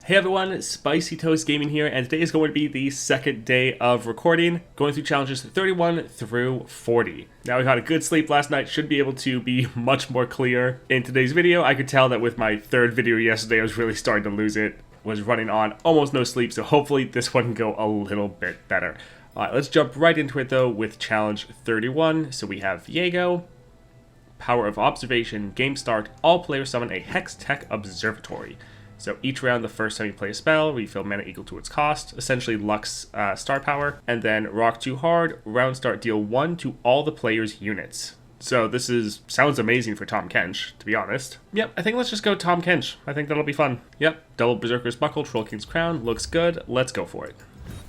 Hey everyone, Spicy Toast Gaming here, and today is going to be the second day of recording, going through challenges 31 through 40. Now, we had a good sleep last night, should be able to be much more clear in today's video. I could tell that with my third video yesterday, I was really starting to lose it, was running on almost no sleep, so hopefully this one can go a little bit better. Alright, let's jump right into it though with challenge 31. So we have Viego, Power of Observation, game start, all players summon a Hextech Observatory. So each round, the first time you play a spell, refill mana equal to its cost, essentially Lux star power, and then Rock Too Hard, round start deal 1 to all the players' units. So this sounds amazing for Tahm Kench, to be honest. Yep, I think let's just go Tahm Kench. I think that'll be fun. Yep, double Berserker's Buckle, Troll King's Crown, looks good, let's go for it.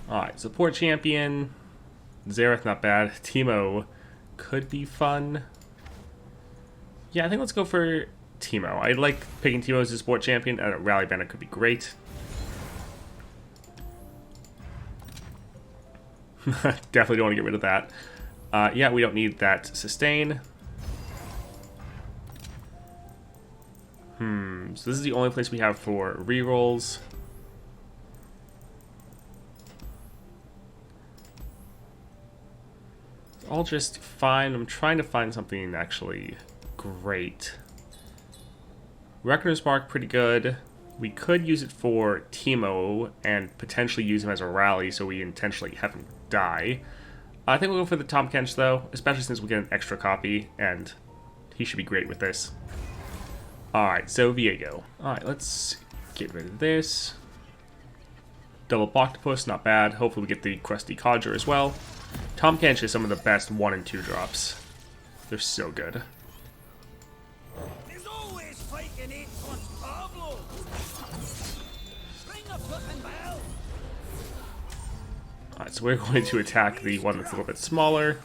Alright, support champion, Xerath not bad, Teemo could be fun. Yeah, I think let's go for Teemo. I like picking Teemo as a support champion, and a Rally Banner could be great. Definitely don't want to get rid of that. Yeah, we don't need that sustain. So this is the only place we have for rerolls. It's all just fine. I'm trying to find something actually great. Reckoner's Mark, pretty good. We could use it for Teemo and potentially use him as a rally so we intentionally have him die. I think we'll go for the Tahm Kench though, especially since we get an extra copy and he should be great with this. Alright, so Viego. Alright, let's get rid of this. Double Octopus, not bad. Hopefully we get the Crusty Codger as well. Tahm Kench is some of the best 1 and 2 drops. They're so good. Alright, so we're going to attack the one that's a little bit smaller.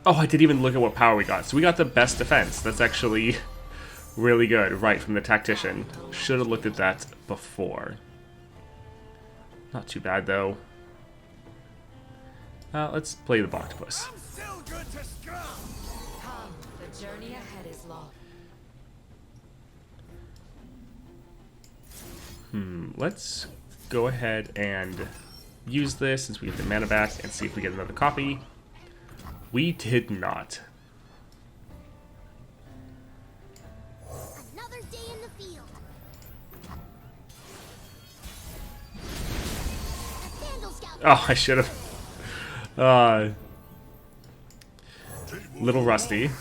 Oh, I didn't even look at what power we got. So we got the best defense. That's actually really good, right from the Tactician. Should have looked at that before. Not too bad, though. Let's play the Octopus. The journey ahead is long. Let's go ahead and use this since we get the mana back and see if we get another copy. We did not. Another day in the field. Oh, I should have. Little rusty.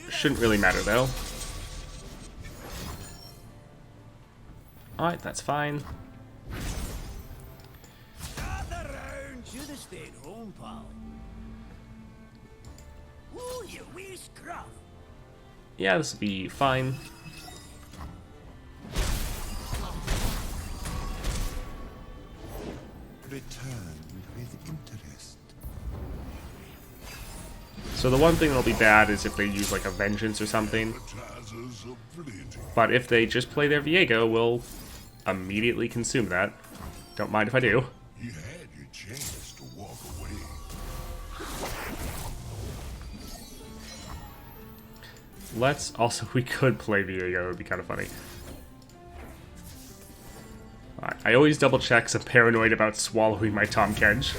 Shouldn't really matter though. Alright, that's fine. Yeah, this will be fine. Return with interest. So the one thing that'll be bad is if they use like a Vengeance or something. But if they just play their Viego, we'll immediately consume that. Don't mind if I do. You had your chance to walk away. Let's also, we could play Viego, it would be kind of funny. Alright, I always double check because I'm paranoid about swallowing my Tahm Kench.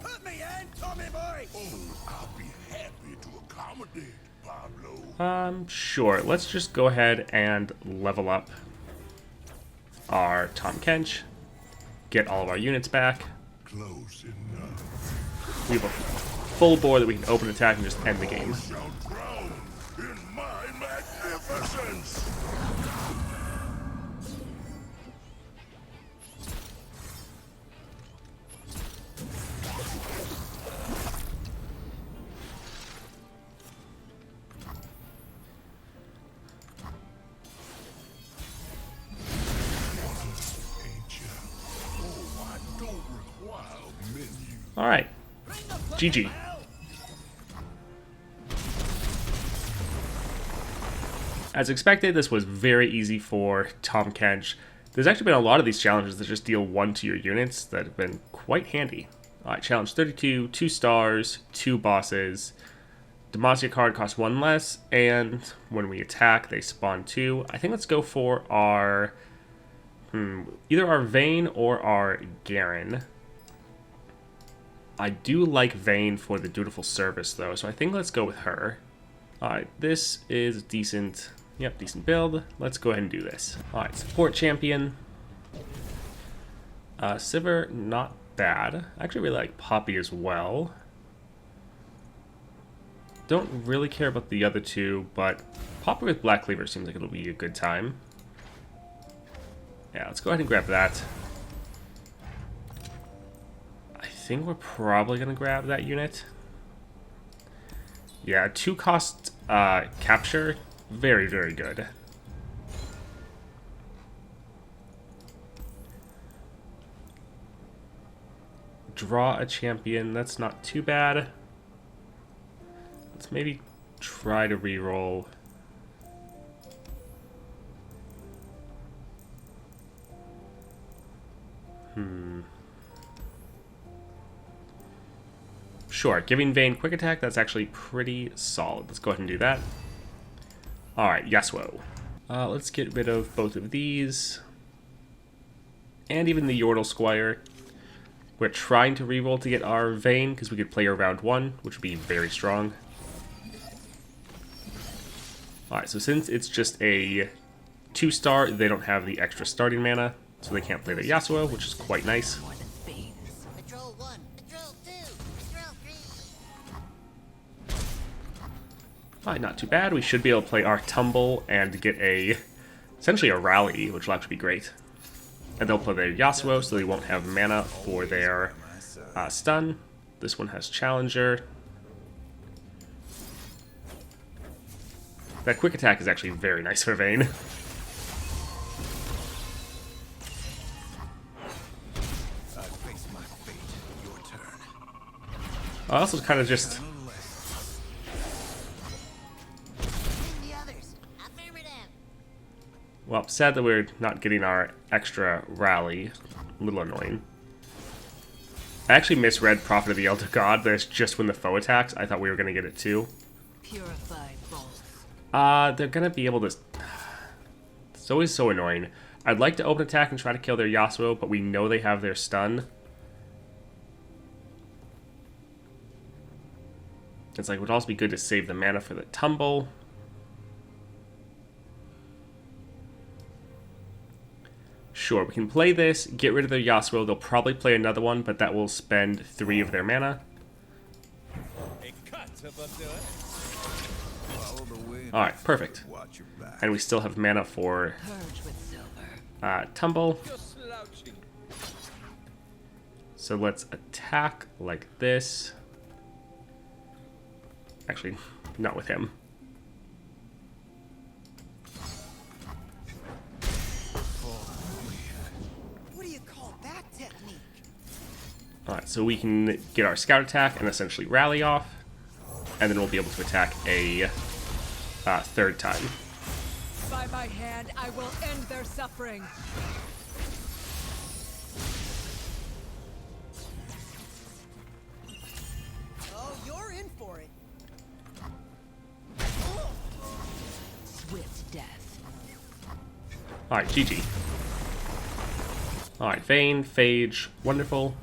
Put me in, Tommy boy. Oh, I'll be happy to accommodate, Pablo. Sure, let's just go ahead and level up our Tahm Kench. Get all of our units back. Close enough. We have a full board that we can open attack and just end the game. Shall drown in my magnificence. Alright. GG. As expected, this was very easy for Tahm Kench. There's actually been a lot of these challenges that just deal 1 to your units that have been quite handy. Alright, challenge 32, 2 stars, 2 bosses. Demacia card costs 1 less, and when we attack, they spawn 2. I think let's go for our... either our Vayne or our Garen. I do like Vayne for the dutiful service, though, so I think let's go with her. Alright, this is decent. Yep, decent build. Let's go ahead and do this. Alright, support champion. Sivir, not bad. I actually really like Poppy as well. Don't really care about the other two, but Poppy with Black Cleaver seems like it'll be a good time. Yeah, let's go ahead and grab that. I think we're probably going to grab that unit. Yeah, 2 cost capture. Very, very good. Draw a champion. That's not too bad. Let's maybe try to reroll. Sure, giving Vayne quick attack, that's actually pretty solid. Let's go ahead and do that. Alright, Yasuo. Let's get rid of both of these. And even the Yordle Squire. We're trying to reroll to get our Vayne, because we could play her round 1, which would be very strong. Alright, so since it's just a 2-star, they don't have the extra starting mana, so they can't play the Yasuo, which is quite nice. Patrol 1, Patrol 2, Patrol 3. Alright, not too bad. We should be able to play our Tumble and get essentially a rally, which will actually be great. And they'll play their Yasuo, so they won't have mana for their stun. This one has Challenger. That quick attack is actually very nice for Vayne. I also kind of just... Well, sad that we're not getting our extra rally. A little annoying. I actually misread Prophet of the Elder God. There's just when the foe attacks. I thought we were going to get it too. Purified bolts. They're going to be able to... It's always so annoying. I'd like to open attack and try to kill their Yasuo, but we know they have their stun. It's like, it would also be good to save the mana for the Tumble. Sure, we can play this, get rid of their Yasuo. They'll probably play another one, but that will spend 3 of their mana. Alright, perfect. And we still have mana for Tumble. So let's attack like this. Actually, not with him. Alright, so we can get our scout attack and essentially rally off, and then we'll be able to attack a 3rd time. By my hand, I will end their suffering. Oh, you're in for it. Swift death. Alright, GG. Alright, Vayne, Phage, wonderful.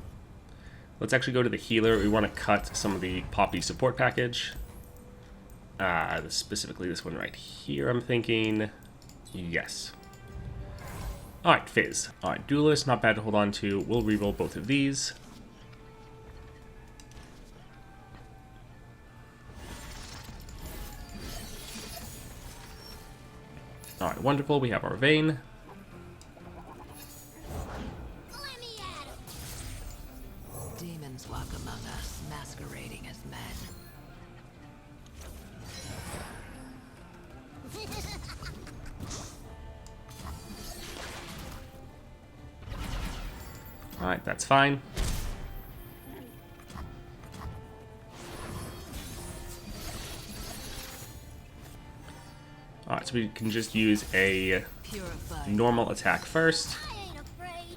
Let's actually go to the healer. We want to cut some of the Poppy support package. Specifically this one right here, I'm thinking. Yes. Alright, Fizz. Alright, Duelist, not bad to hold on to. We'll reroll both of these. Alright, wonderful. We have our Vayne. Demons walk among us, masquerading as men. Alright, that's fine. Alright, so we can just use a Purified. normal attack first. I ain't afraid.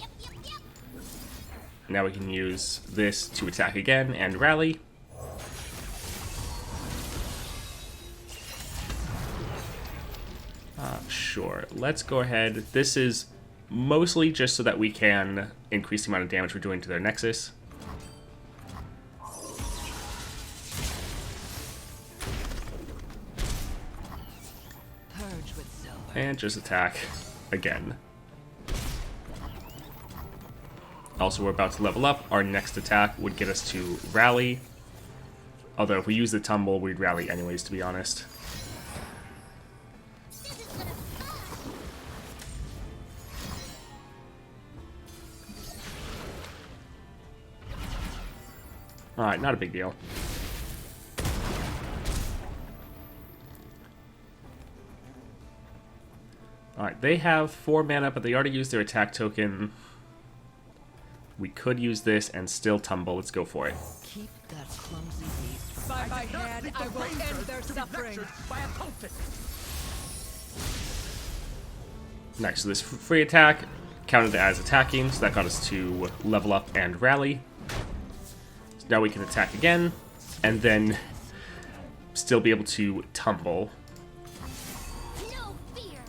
Yep, yep, yep. now we can use this to attack again and rally. Sure, let's go ahead. This is mostly just so that we can increase the amount of damage we're doing to their Nexus. Purge with silver. And just attack again. Also, we're about to level up. Our next attack would get us to rally. Although if we use the tumble, we'd rally anyways, to be honest. Alright, not a big deal. Alright, they have 4 mana, but they already used their attack token. We could use this and still tumble. Let's go for it. Keep that clumsy beast from By my hand, I will end their suffering. Nice, so this free attack counted as attacking, so that got us to level up and rally. So now we can attack again, and then still be able to tumble. No fear.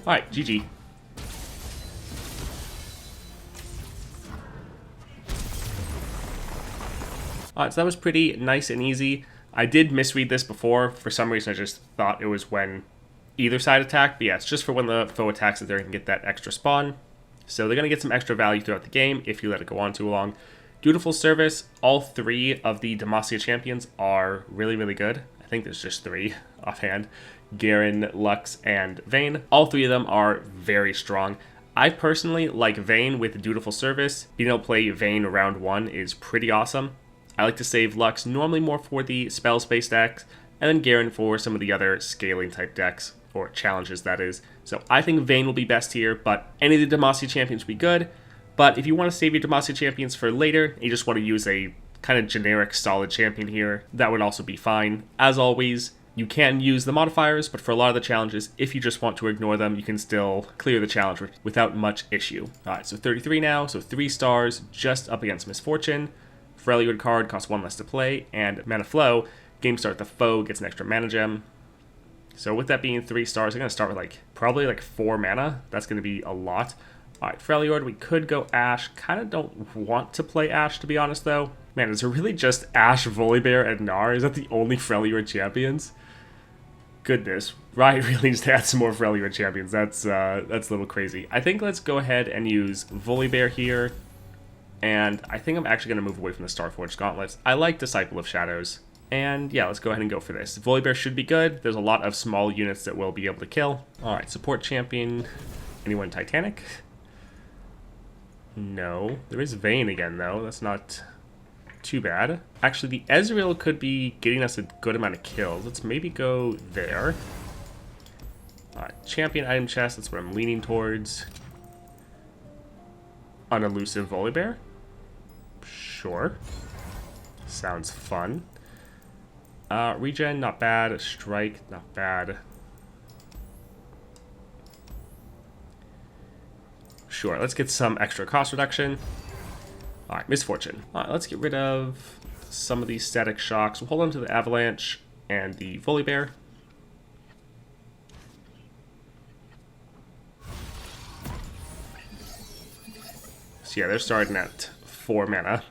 Alright, GG. Alright, so that was pretty nice and easy. I did misread this before. For some reason, I just thought it was when either side attacked. But yeah, it's just for when the foe attacks that they're going to get that extra spawn. So they're going to get some extra value throughout the game if you let it go on too long. Dutiful Service. All 3 of the Demacia champions are really, really good. I think there's just 3 offhand. Garen, Lux, and Vayne. All 3 of them are very strong. I personally like Vayne with Dutiful Service. Being able to play Vayne round 1 is pretty awesome. I like to save Lux normally more for the spell-based decks, and then Garen for some of the other scaling type decks, or challenges that is. So I think Vayne will be best here, but any of the Demacia champions will be good. But if you want to save your Demacia champions for later, and you just want to use a kind of generic solid champion here, that would also be fine. As always, you can use the modifiers, but for a lot of the challenges, if you just want to ignore them, you can still clear the challenge without much issue. Alright, so 33 now, so 3 stars, just up against Misfortune. Freljord card costs 1 less to play, and Mana Flow, game start the foe gets an extra mana gem. So with that being 3 stars, I'm going to start with probably 4 mana. That's going to be a lot. Alright, Freljord, we could go Ashe. Kind of don't want to play Ashe, to be honest, though. Man, is it really just Ashe, Volibear, and Gnar? Is that the only Freljord champions? Goodness, Riot really needs to add some more Freljord champions. That's a little crazy. I think let's go ahead and use Volibear here. And I think I'm actually going to move away from the Starforged Gauntlets. I like Disciple of Shadows. And yeah, let's go ahead and go for this. Volibear should be good. There's a lot of small units that we'll be able to kill. Alright, support champion. Anyone Titanic? No. There is Vayne again, though. That's not too bad. Actually, the Ezreal could be getting us a good amount of kills. Let's maybe go there. Alright, champion item chest. That's what I'm leaning towards. Unelusive Volibear? Sure. Sounds fun. Regen, not bad. Strike, not bad. Sure, let's get some extra cost reduction. Alright, Misfortune. Alright, let's get rid of some of these static shocks. We'll hold on to the Avalanche and the Volibear. So yeah, they're starting at 4 mana.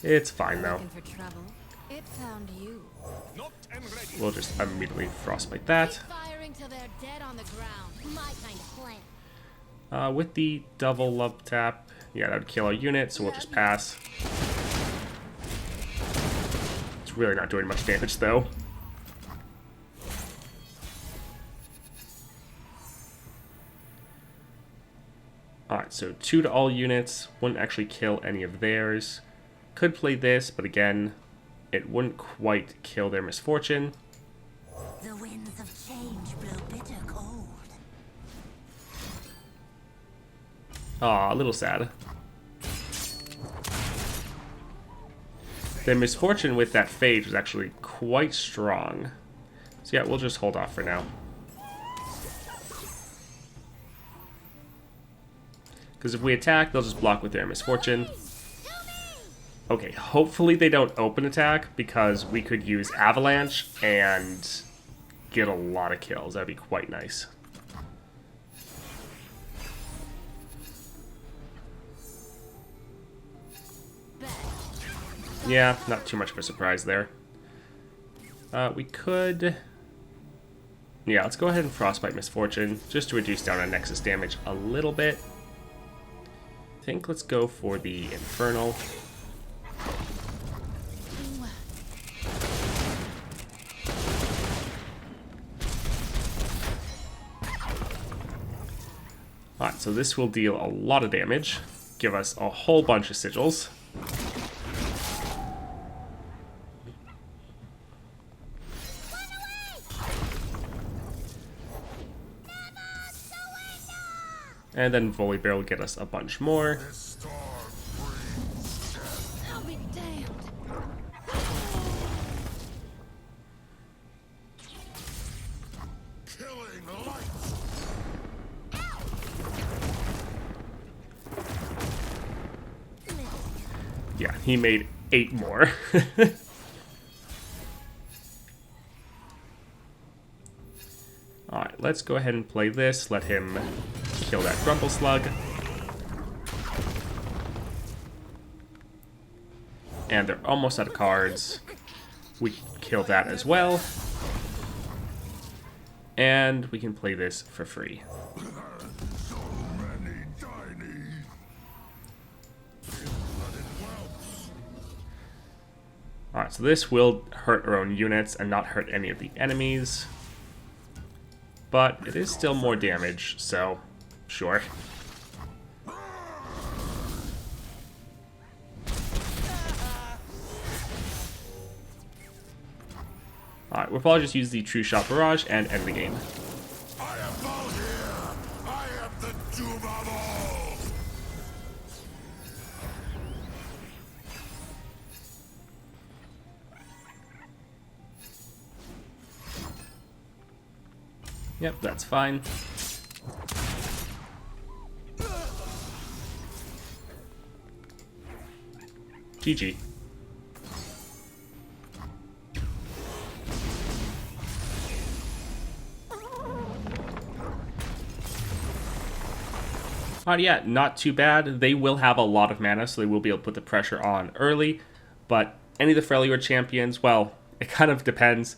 It's fine, though. Looking for trouble? It found you. We'll just immediately frostbite that. Firing till they're dead on the ground. My kind of plan. With the double love tap, yeah, that would kill our unit, so we'll just pass. It's really not doing much damage, though. Alright, so 2 to all units. Wouldn't actually kill any of theirs. Could play this, but again, it wouldn't quite kill their Misfortune. The winds of change blow bitter cold. Aw, a little sad. Their Misfortune with that Phage was actually quite strong. So yeah, we'll just hold off for now. Because if we attack, they'll just block with their misfortune. Okay, hopefully they don't open attack, because we could use Avalanche and get a lot of kills. That'd be quite nice. Yeah, not too much of a surprise there. We could... Yeah, let's go ahead and Frostbite Misfortune, just to reduce down on Nexus damage a little bit. I think let's go for the Infernal. Alright, so this will deal a lot of damage, give us a whole bunch of sigils. And then Volibear will get us a bunch more. I'll be damned. Killing lights. Yeah, he made 8 more. Alright, let's go ahead and play this. Let him kill that Grumble Slug. And they're almost out of cards. We can kill that as well. And we can play this for free. So many tiny. Alright, so this will hurt our own units and not hurt any of the enemies. But it is still more damage, so sure. Alright, we'll probably just use the True Shot Barrage and end the game. I am Vol'hyr. I am the doom of all. Yep, that's fine. GG. Yeah, not too bad. They will have a lot of mana, so they will be able to put the pressure on early. But any of the Freljord champions, well, it kind of depends.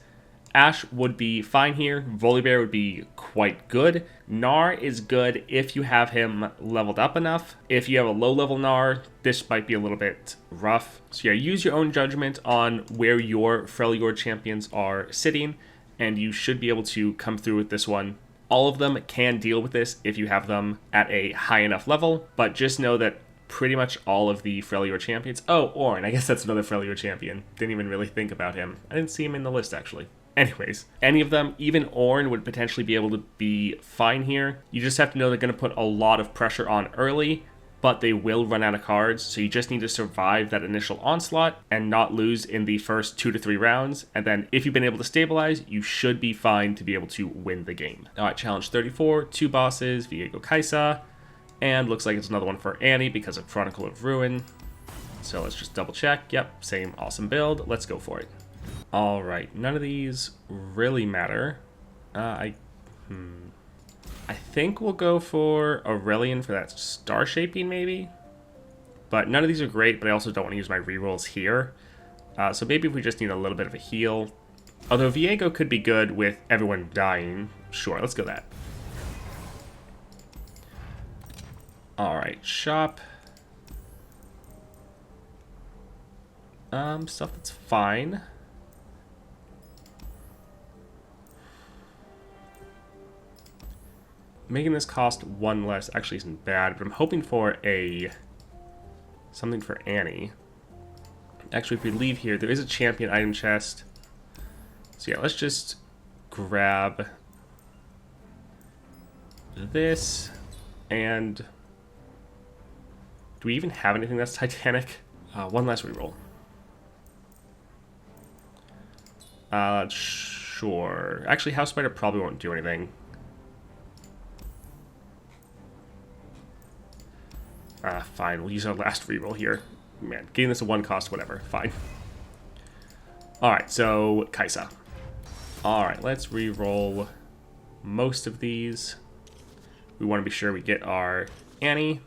Ashe would be fine here. Volibear would be quite good. Gnar is good if you have him leveled up enough. If you have a low-level Gnar, this might be a little bit rough. So yeah, use your own judgment on where your Freljord champions are sitting, and you should be able to come through with this one. All of them can deal with this if you have them at a high enough level, but just know that pretty much all of the Freljord champions... Oh, Ornn, I guess that's another Freljord champion. Didn't even really think about him. I didn't see him in the list, actually. Anyways, any of them, even Ornn would potentially be able to be fine here. You just have to know they're going to put a lot of pressure on early, but they will run out of cards, so you just need to survive that initial onslaught and not lose in the first 2 to 3 rounds. And then if you've been able to stabilize, you should be fine to be able to win the game. Alright, challenge 34, 2 bosses, Viego Kaisa, and looks like it's another one for Annie because of Chronicle of Ruin. So let's just double check. Yep, same awesome build. Let's go for it. Alright, none of these really matter. I think we'll go for Aurelion for that star shaping, maybe? But none of these are great, but I also don't want to use my rerolls here. So maybe if we just need a little bit of a heal. Although Viego could be good with everyone dying. Sure, let's go that. Alright, shop. Stuff that's fine. Making this cost 1 less actually isn't bad, but I'm hoping for something for Annie. Actually, if we leave here, there is a champion item chest. So yeah, let's just grab this, and do we even have anything that's Titanic? 1 last reroll. Sure. Actually, House Spider probably won't do anything. Fine, we'll use our last reroll here. Man, getting this a 1 cost, whatever. Fine. Alright, so Kaisa. Alright, let's reroll most of these. We want to be sure we get our Annie.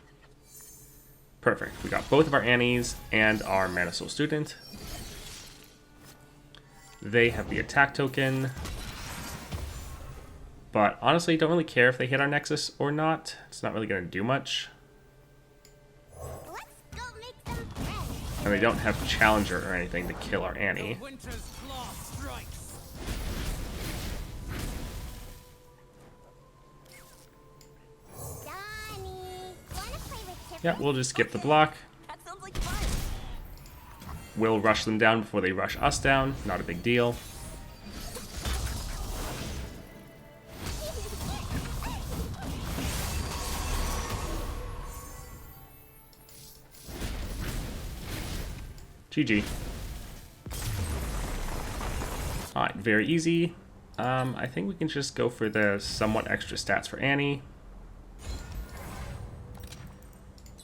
Perfect. We got both of our Annies and our Mana Soul Student. They have the attack token. But honestly, don't really care if they hit our Nexus or not. It's not really going to do much. Let's go make some friends. And they don't have Challenger or anything to kill our Annie. Winter's claw strikes. Donnie, wanna play with Chip? Yeah, we'll just skip the block. That sounds like fun. We'll rush them down before they rush us down. Not a big deal. GG. Alright, very easy. I think we can just go for the somewhat extra stats for Annie.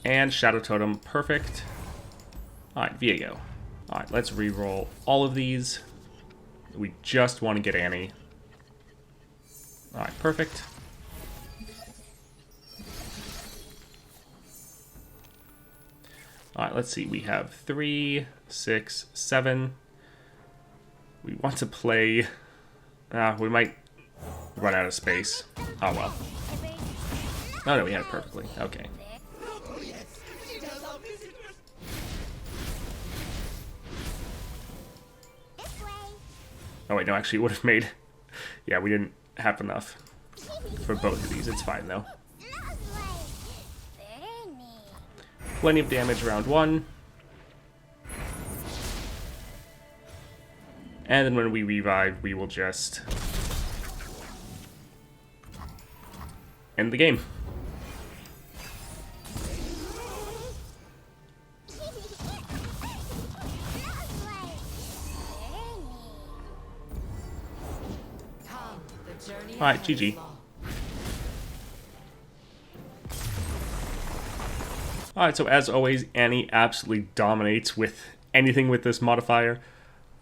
And Shadow Totem, perfect. Alright, Viego. Alright, let's re-roll all of these. We just want to get Annie. Alright, perfect. Alright, let's see. We have 3, 6, 7. We want to play... we might run out of space. Oh well. Oh no, we had it perfectly. Okay. Oh wait, no, actually it would have made... Yeah, we didn't have enough for both of these. It's fine though. Plenty of damage round 1. And then when we revive, we will just end the game. Alright, GG. Alright, so as always, Annie absolutely dominates with anything with this modifier.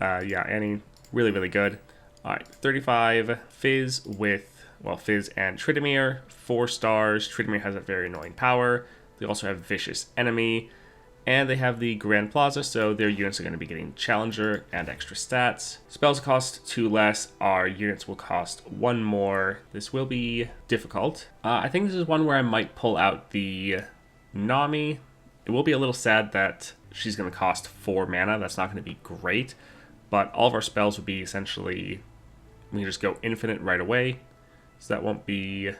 Yeah, Annie, really, really good. Alright, 35 Fizz with, well, Fizz and Tryndamere, 4 stars. Tryndamere has a very annoying power. They also have Vicious Enemy, and they have the Grand Plaza, so their units are going to be getting Challenger and extra stats. Spells cost 2 less, our units will cost 1 more. This will be difficult. I think this is one where I might pull out the Nami. It will be a little sad that she's going to cost 4 mana. That's not going to be great. But all of our spells will be essentially, we can just go infinite right away. So that won't be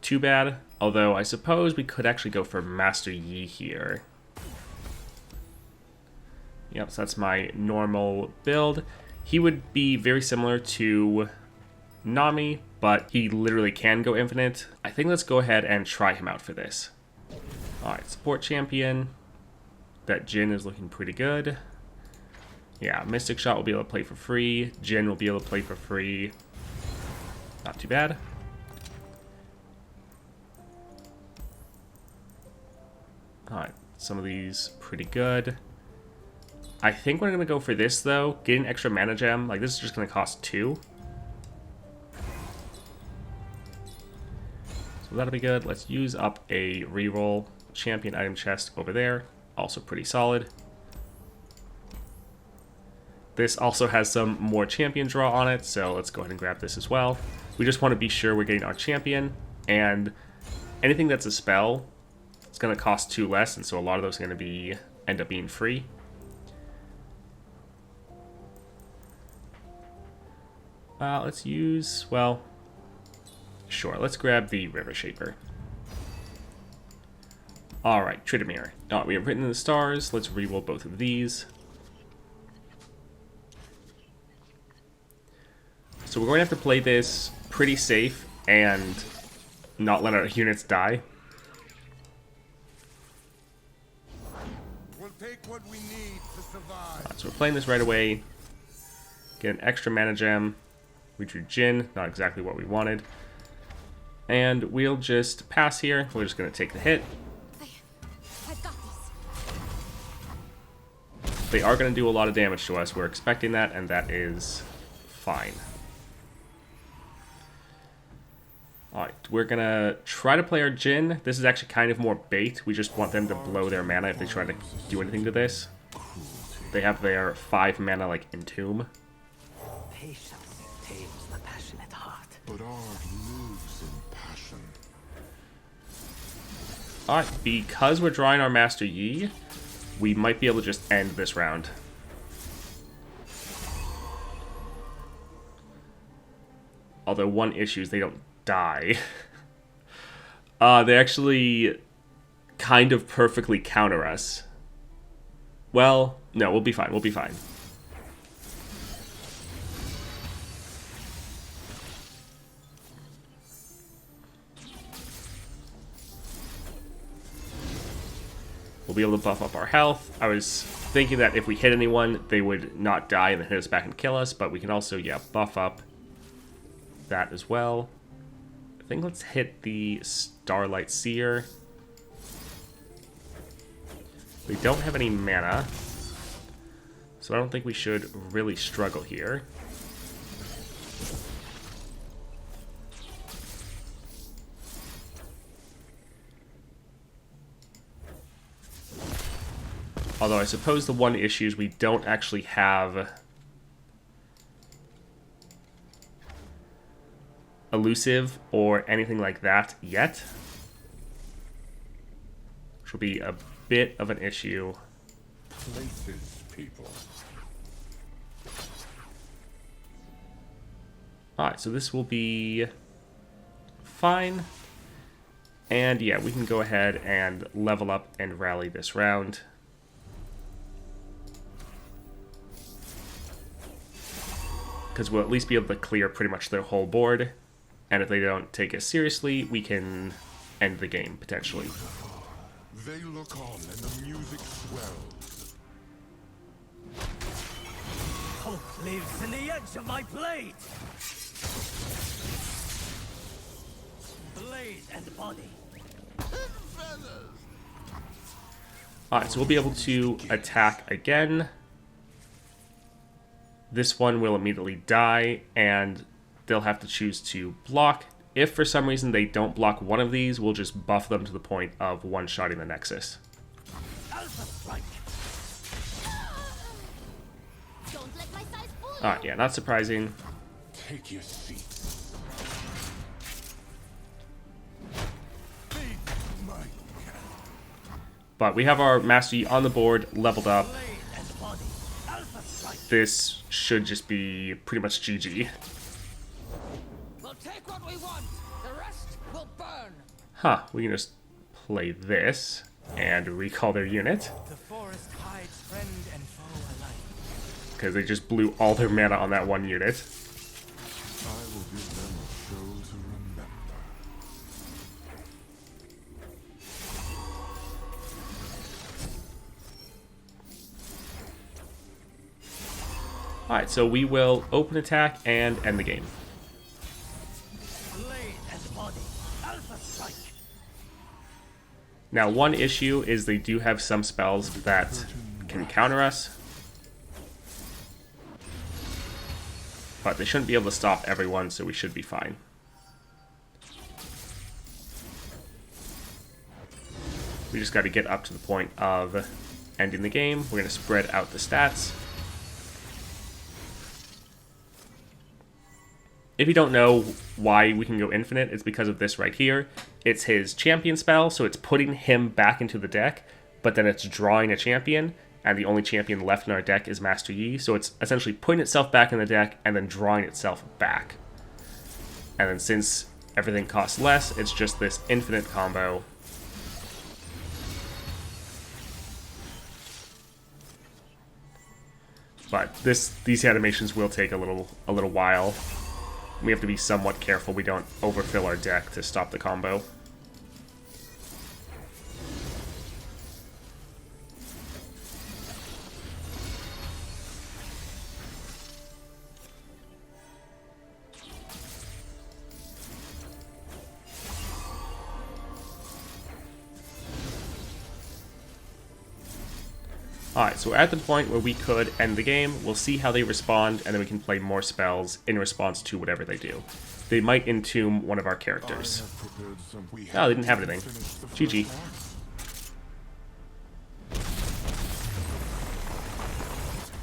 too bad. Although I suppose we could actually go for Master Yi here. Yep, so that's my normal build. He would be very similar to Nami, but he literally can go infinite. I think let's go ahead and try him out for this. Alright, support champion. That Jhin is looking pretty good. Yeah, Mystic Shot will be able to play for free. Jhin will be able to play for free. Not too bad. Alright, some of these pretty good. I think we're going to go for this, though. Getting extra mana gem. Like, this is just going to cost 2. So that'll be good. Let's use up a reroll. Champion item chest over there. Also pretty solid. This also has some more champion draw on it, so let's go ahead and grab this as well. We just want to be sure we're getting our champion, and anything that's a spell, it's going to cost 2 less, and so a lot of those are going to end up being free. Let's use, well, sure, let's grab the River Shaper. Alright, Tryndamere. Alright, we have Written in the Stars. Let's reroll both of these. So we're going to have to play this pretty safe and not let our units die. We'll take what we need to survive. Alright, so we're playing this right away. Get an extra mana gem. We drew Jhin, not exactly what we wanted. And we'll just pass here. We're just going to take the hit. They are going to do a lot of damage to us. We're expecting that, and that is fine. Alright, we're going to try to play our Jhin. This is actually kind of more bait. We just want them to blow their mana if they try to do anything to this. They have their 5 mana, like, Entomb. Patience tames the passionate heart. But art lives in passion. Alright, because we're drawing our Master Yi, we might be able to just end this round. Although one issue is they don't die. They actually kind of perfectly counter us. Well, no, we'll be fine, we'll be fine. We'll be able to buff up our health. I was thinking that if we hit anyone, they would not die and then hit us back and kill us, but we can also, yeah, buff up that as well. I think let's hit the Starlight Seer. We don't have any mana, so I don't think we should really struggle here. Although I suppose the one issue is we don't actually have elusive or anything like that yet, which will be a bit of an issue. Places, people. Alright, so this will be fine. And yeah, we can go ahead and level up and rally this round. Because we'll at least be able to clear pretty much their whole board. And if they don't take us seriously, we can end the game, potentially. They look on and the music swells. Hope lives in the edge of my blade. Blade and body. Alright, so we'll be able to attack again. This one will immediately die, and they'll have to choose to block. If for some reason they don't block one of these, we'll just buff them to the point of one-shotting the Nexus. Alpha strike. Don't let my size fool you. Alright, yeah, not surprising. Take your seats. But we have our Master Yi on the board, leveled up. Blade and body. Alpha strike. This should just be pretty much GG. We'll take what we want. The rest will burn. Huh, we can just play this and recall their unit. The forest hides friend and foe alike. Because they just blew all their mana on that one unit. I will give them a show to remember. Alright, so we will open attack and end the game. Blade and body. Alpha strike. Now, one issue is they do have some spells that can counter us. But they shouldn't be able to stop everyone, so we should be fine. We just got to get up to the point of ending the game. We're going to spread out the stats. If you don't know why we can go infinite, it's because of this right here. It's his champion spell, so it's putting him back into the deck, but then it's drawing a champion, and the only champion left in our deck is Master Yi, so it's essentially putting itself back in the deck and then drawing itself back. And then since everything costs less, it's just this infinite combo. But these animations will take a little while. We have to be somewhat careful we don't overfill our deck to stop the combo. Alright, so we're at the point where we could end the game. We'll see how they respond, and then we can play more spells in response to whatever they do. They might entomb one of our characters. Oh, they didn't have anything. GG.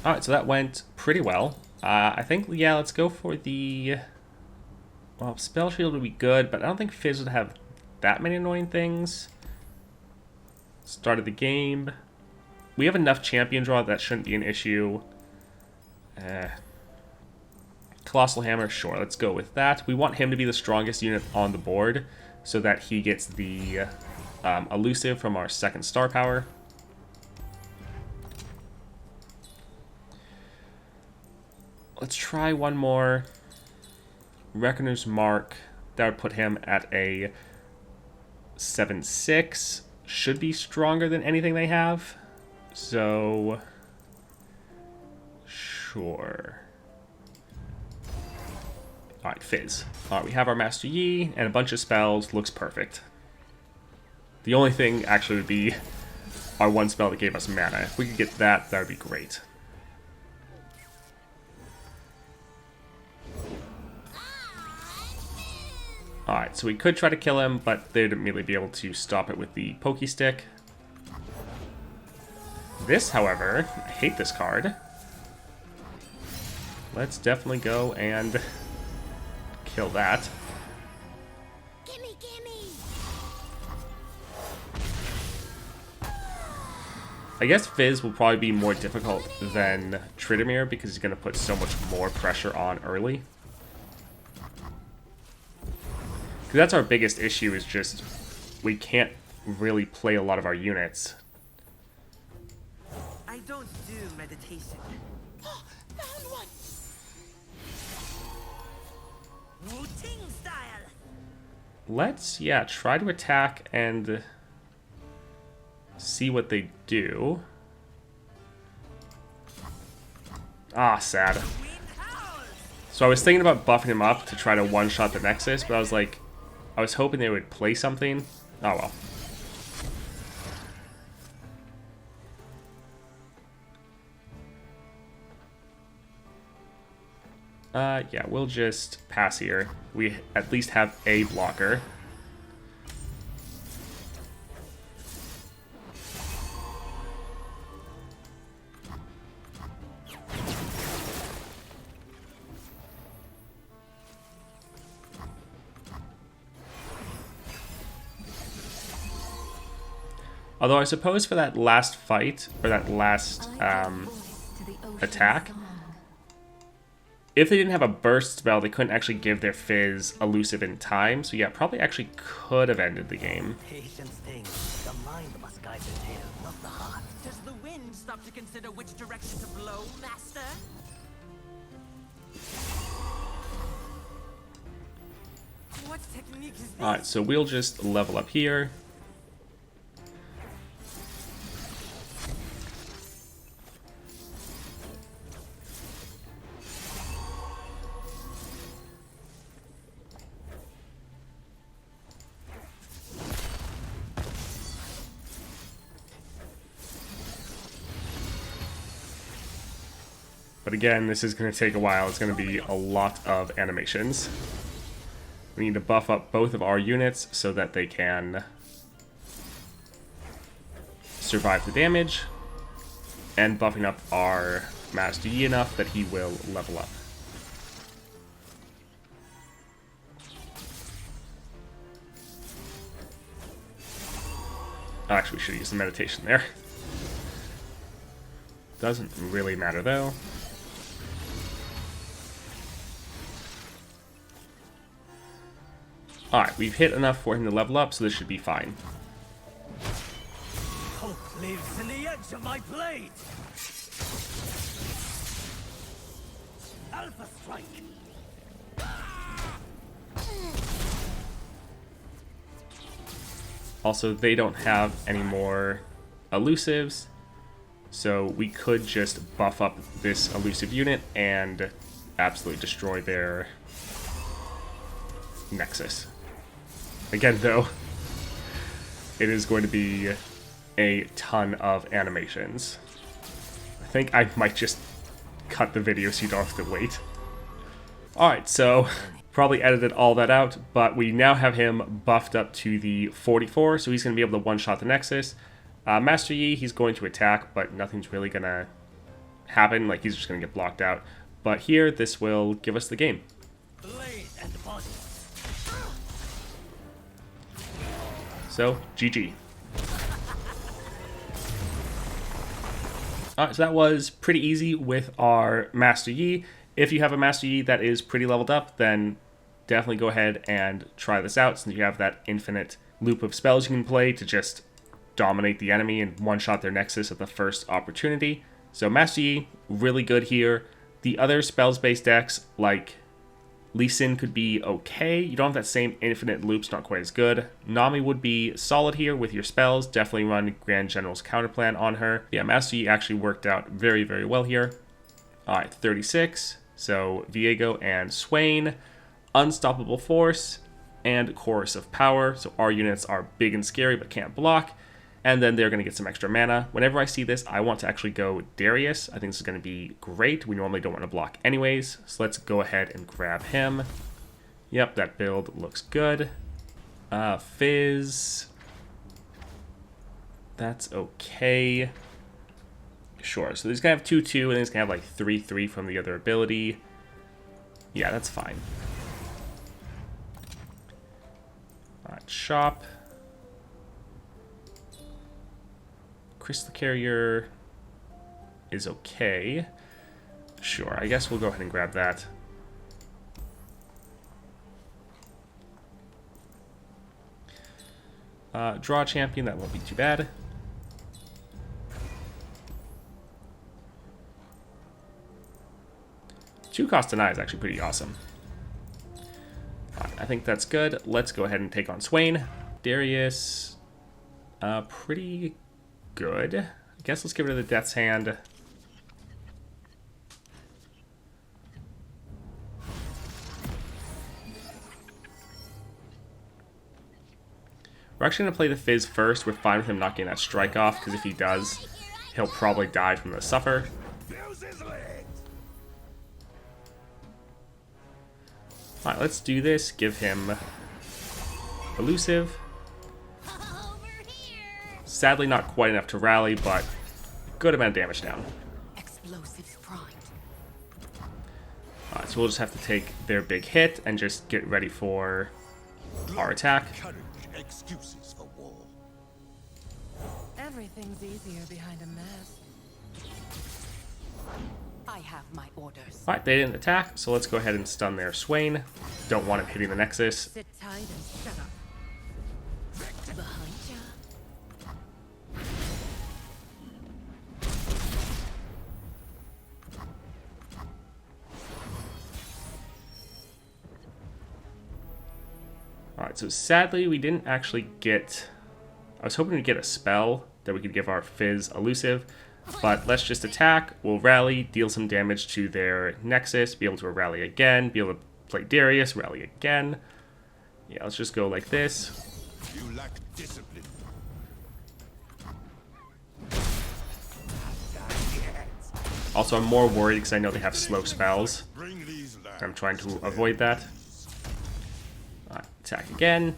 Alright, so that went pretty well. I think, yeah, let's go for the... Well, Spell Shield would be good, but I don't think Fizz would have that many annoying things. Start of the game. We have enough champion draw that shouldn't be an issue. Colossal Hammer, sure, let's go with that. We want him to be the strongest unit on the board so that he gets the elusive from our second star power. Let's try one more. Reckoner's Mark. That would put him at a 7-6. Should be stronger than anything they have. So, sure. Alright, Fizz. Alright, we have our Master Yi and a bunch of spells. Looks perfect. The only thing actually would be our one spell that gave us mana. If we could get that, that would be great. Alright, so we could try to kill him, but they'd immediately be able to stop it with the Pokey Stick. This, however, I hate this card. Let's definitely go and kill that. Gimme, gimme! I guess Fizz will probably be more difficult than Tryndamere because he's going to put so much more pressure on early. Because that's our biggest issue, is just we can't really play a lot of our units. I don't do meditation. Found one! Wu-Ting style. Let's, yeah, try to attack and see what they do. Ah, sad. So I was thinking about buffing him up to try to one-shot the Nexus, but I was like, I was hoping they would play something. Oh well. Yeah, we'll just pass here. We at least have a blocker. Although I suppose for that last fight, or that last attack, if they didn't have a burst spell, they couldn't actually give their Fizz elusive in time. So yeah, probably actually could have ended the game. Patience things. The mind must guide the tail, not the heart. Does the wind stop to consider which direction to blow, Master? What technique is this? Alright, so we'll just level up here. But again, this is going to take a while. It's going to be a lot of animations. We need to buff up both of our units so that they can survive the damage, and buffing up our Master Yi enough that he will level up. Actually, we should use the meditation there. Doesn't really matter though. Alright, we've hit enough for him to level up, so this should be fine. Hope lives in the edge of my blade. Alpha strike. Also, they don't have any more elusives, so we could just buff up this elusive unit and absolutely destroy their Nexus. Again, though, it is going to be a ton of animations. I think I might just cut the video so you don't have to wait. Alright, so probably edited all that out, but we now have him buffed up to the 44, so he's going to be able to one-shot the Nexus. Master Yi, he's going to attack, but nothing's really going to happen. Like, he's just going to get blocked out. But here, this will give us the game. Blade and body. So, GG. Alright, so that was pretty easy with our Master Yi. If you have a Master Yi that is pretty leveled up, then definitely go ahead and try this out, since you have that infinite loop of spells you can play to just dominate the enemy and one-shot their Nexus at the first opportunity. So Master Yi, really good here. The other spells-based decks, like Lee Sin, could be okay. You don't have that same infinite loops, not quite as good. Nami would be solid here with your spells. Definitely run Grand General's counterplan on her. Yeah, Master Yi actually worked out very, very well here. Alright, 36. So Viego and Swain, Unstoppable Force, and Chorus of Power. So our units are big and scary but can't block. And then they're going to get some extra mana. Whenever I see this, I want to actually go Darius. I think this is going to be great. We normally don't want to block anyways. So let's go ahead and grab him. Yep, that build looks good. Fizz. That's okay. Sure, so he's going to have 2-2, and he's going to have like 3-3 from the other ability. Yeah, that's fine. Alright, shop. Crystal Carrier is okay. Sure, I guess we'll go ahead and grab that. Draw champion, that won't be too bad. Two cost deny is actually pretty awesome. I think that's good. Let's go ahead and take on Swain. Darius, pretty good. I guess let's get rid of the Death's Hand. We're actually going to play the Fizz first. We're fine with him not getting that strike off, because if he does, he'll probably die from the Suffer. Alright, let's do this. Give him Elusive. Sadly, not quite enough to rally, but good amount of damage down. Explosives primed. Alright, so we'll just have to take their big hit and just get ready for our attack. Excuses for war. Everything's easier behind a mask. I have my orders. Alright, they didn't attack, so let's go ahead and stun their Swain. Don't want him hitting the Nexus. Sit tight and shut up. Behind ya. Alright, so sadly we didn't actually get... I was hoping to get a spell that we could give our Fizz Elusive, but let's just attack, we'll rally, deal some damage to their Nexus, be able to rally again, be able to play Darius, rally again. Yeah, let's just go like this. You lack discipline. Also, I'm more worried because I know they have slow spells. Bring these lads. I'm trying to avoid that. Attack again.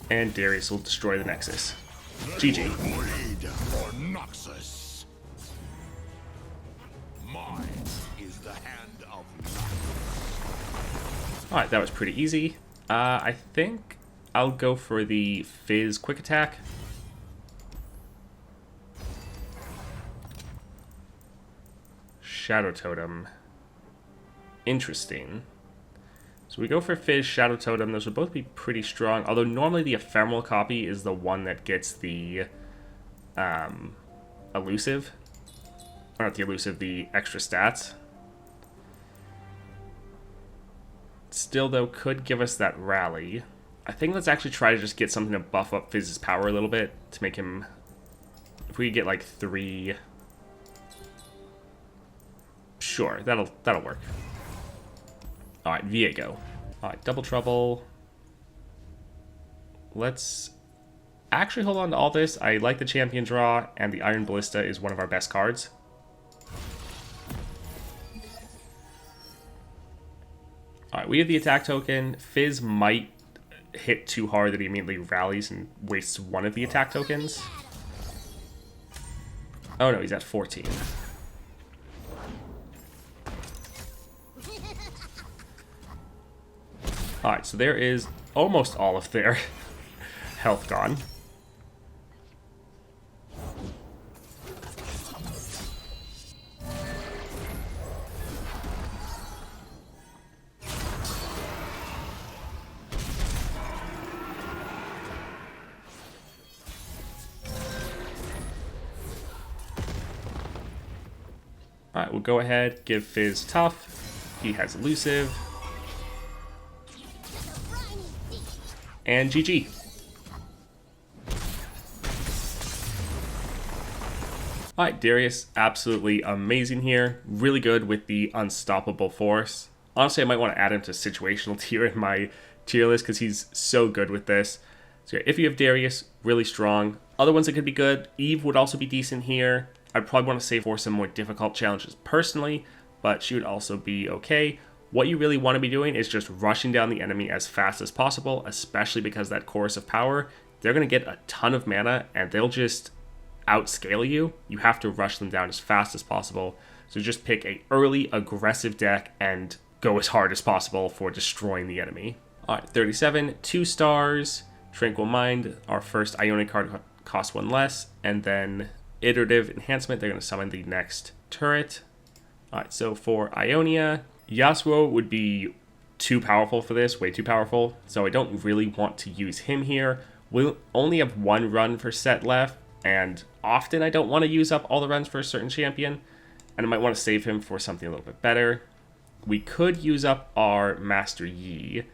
And Darius will destroy the Nexus. GG. Blade or Noxus. Mine is the hand of Noxus. Alright, that was pretty easy. I think I'll go for the Fizz quick attack. Shadow Totem. Interesting. So we go for Fizz, Shadow Totem. Those would both be pretty strong. Although normally the Ephemeral copy is the one that gets the Elusive. Or not the Elusive, the extra stats. Still, though, could give us that rally. I think let's actually try to just get something to buff up Fizz's power a little bit. To make him... If we get like 3... Sure, that'll work. Alright, Viego. Alright, Double Trouble. Let's actually hold on to all this. I like the champion draw, and the Iron Ballista is one of our best cards. Alright, we have the attack token. Fizz might hit too hard that he immediately rallies and wastes one of the attack tokens. Oh no, he's at 14. Alright, so there is almost all of their health gone. Alright, we'll go ahead, give Fizz Tough. He has Elusive. And GG. Alright, Darius, absolutely amazing here. Really good with the Unstoppable Force. Honestly, I might want to add him to situational tier in my tier list because he's so good with this. So yeah, if you have Darius, really strong. Other ones that could be good, Eve would also be decent here. I'd probably want to save for some more difficult challenges personally, but she would also be okay. What you really want to be doing is just rushing down the enemy as fast as possible, especially because that Chorus of Power, they're going to get a ton of mana and they'll just outscale you. You have to rush them down as fast as possible. So just pick a early aggressive deck and go as hard as possible for destroying the enemy. Alright, 37, 2 stars, Tranquil Mind, our first Ionic card costs 1 less, and then Iterative Enhancement, they're going to summon the next turret. Alright, so for Ionia, Yasuo would be too powerful for this, way too powerful, so I don't really want to use him here. We'll only have 1 run for set left, and often I don't want to use up all the runs for a certain champion, and I might want to save him for something a little bit better. We could use up our Master Yi,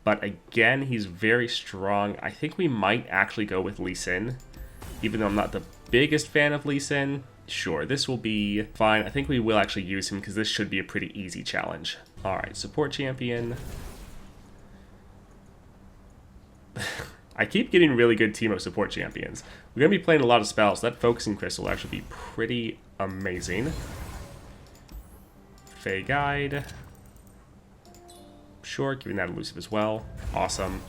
but again, he's very strong. I think we might actually go with Lee Sin, even though I'm not the biggest fan of Lee Sin. Sure, this will be fine. I think we will actually use him because this should be a pretty easy challenge. Alright, support champion. I keep getting really good Teemo support champions. We're going to be playing a lot of spells. That Focusing Crystal will actually be pretty amazing. Fey Guide. Sure, giving that Elusive as well. Awesome.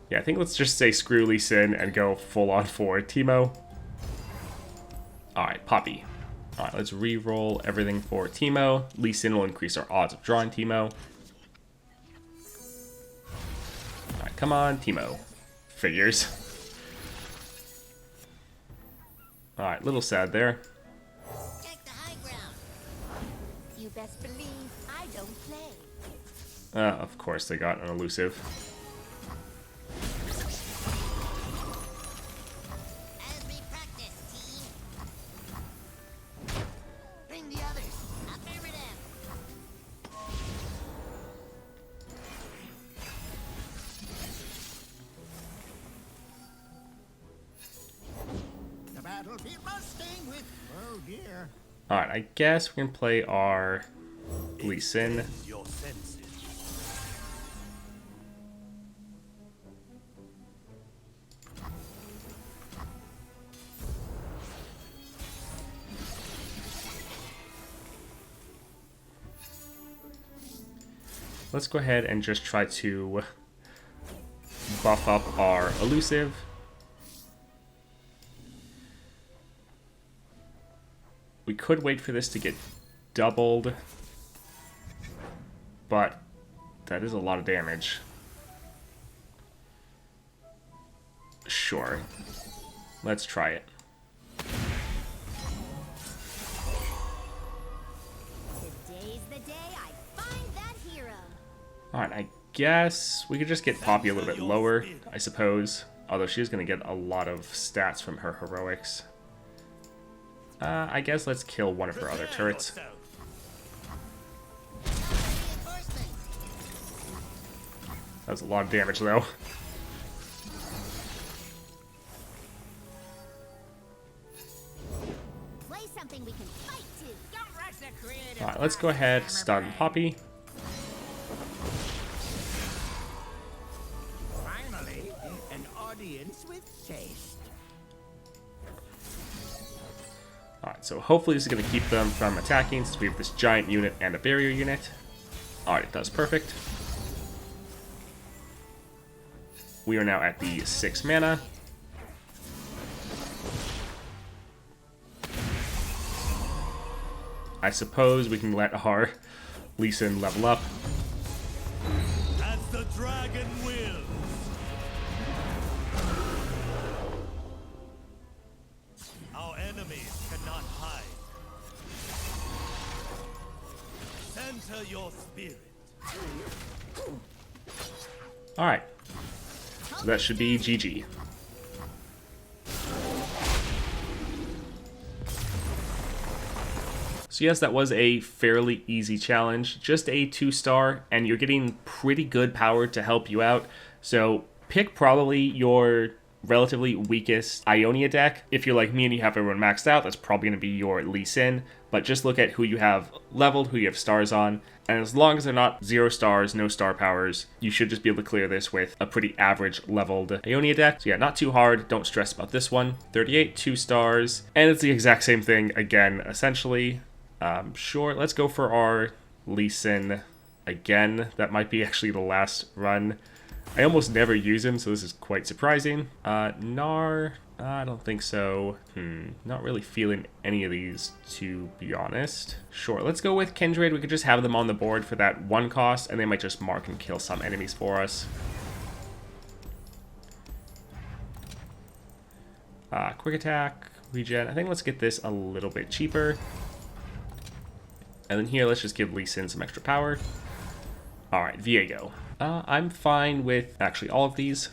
Yeah, I think let's just say screw Lee Sin and go full on for Teemo. Alright, Poppy. Alright, let's re-roll everything for Teemo. Lee Sin will increase our odds of drawing Teemo. Alright, come on, Teemo. Figures. Alright, little sad there. Take the high ground. You best believe I don't play. Of course they got an Elusive. As we practice, team. Bring the others. Affirmative. The battlefield must sting with, oh dear. Alright, I guess we can play our Lee Sin. Your senses. Let's go ahead and just try to buff up our Elusive. We could wait for this to get doubled, but that is a lot of damage. Sure. Let's try it. Today's the day I find that hero. Alright, I guess we could just get Poppy a little bit lower, I suppose. Although she's going to get a lot of stats from her heroics. I guess let's kill one of her other turrets. That was a lot of damage, though. Play something we can fight to. Don't rush the creative. Alright, let's go ahead, stun Poppy. Finally, Comes with taste. Alright, so hopefully this is going to keep them from attacking since we have this giant unit and a barrier unit. Alright, it does perfect. We are now at the 6 mana. I suppose we can let our Lee Sin level up. As the dragon wills. Our enemies cannot hide. Center your spirit. Alright. So that should be GG. So yes, that was a fairly easy challenge. Just a 2-star, and you're getting pretty good power to help you out. So pick probably your relatively weakest Ionia deck. If you're like me and you have everyone maxed out, that's probably going to be your Lee Sin. But just look at who you have leveled, who you have stars on. And as long as they're not 0 stars, no star powers, you should just be able to clear this with a pretty average leveled Ionia deck. So yeah, not too hard. Don't stress about this one. 38, 2 stars. And it's the exact same thing again, essentially. Sure, let's go for our Lee Sin again. That might be actually the last run. I almost never use him, so this is quite surprising. Gnar, I don't think so. Not really feeling any of these, to be honest. Sure, let's go with Kindred. We could just have them on the board for that 1 cost, and they might just mark and kill some enemies for us. Quick attack, regen. I think let's get this a little bit cheaper. And then here, let's just give Lee Sin some extra power. Alright, Viego. I'm fine with actually all of these.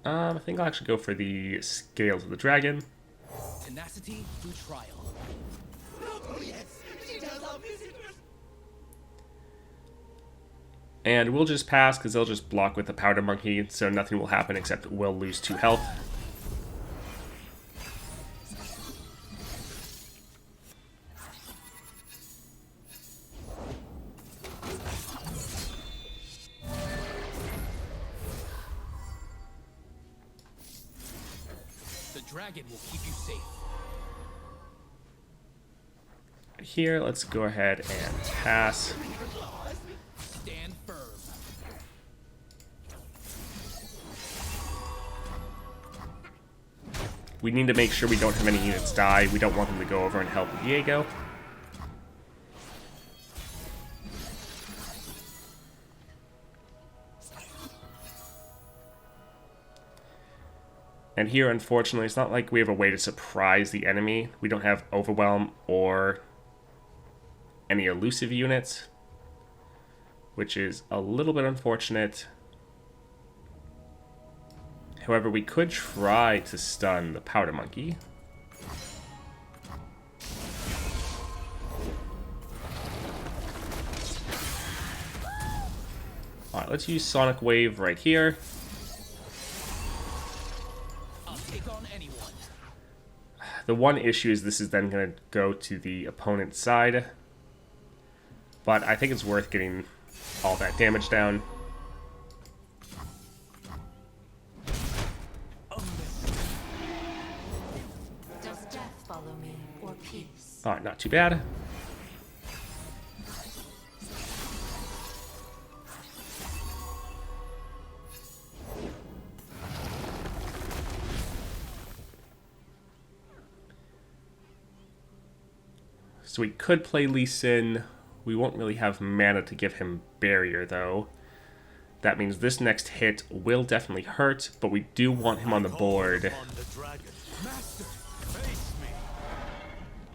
I think I'll actually go for the Scales of the Dragon. Tenacity through trial. And we'll just pass because they'll just block with the Powder Monkey, so nothing will happen except we'll lose 2 health. The dragon will keep you safe. Here, let's go ahead and pass. Stand firm. We need to make sure we don't have any units die. We don't want them to go over and help Viego. And here, unfortunately, it's not like we have a way to surprise the enemy. We don't have Overwhelm or any elusive units, which is a little bit unfortunate. However, we could try to stun the Powder Monkey. Alright, let's use Sonic Wave right here. I'll take on anyone. The one issue is this is then going to go to the opponent's side. But I think it's worth getting all that damage down. Does death follow me, or peace? Alright, not too bad. So we could play Lee Sin. We won't really have mana to give him Barrier, though. That means this next hit will definitely hurt, but we do want him on the board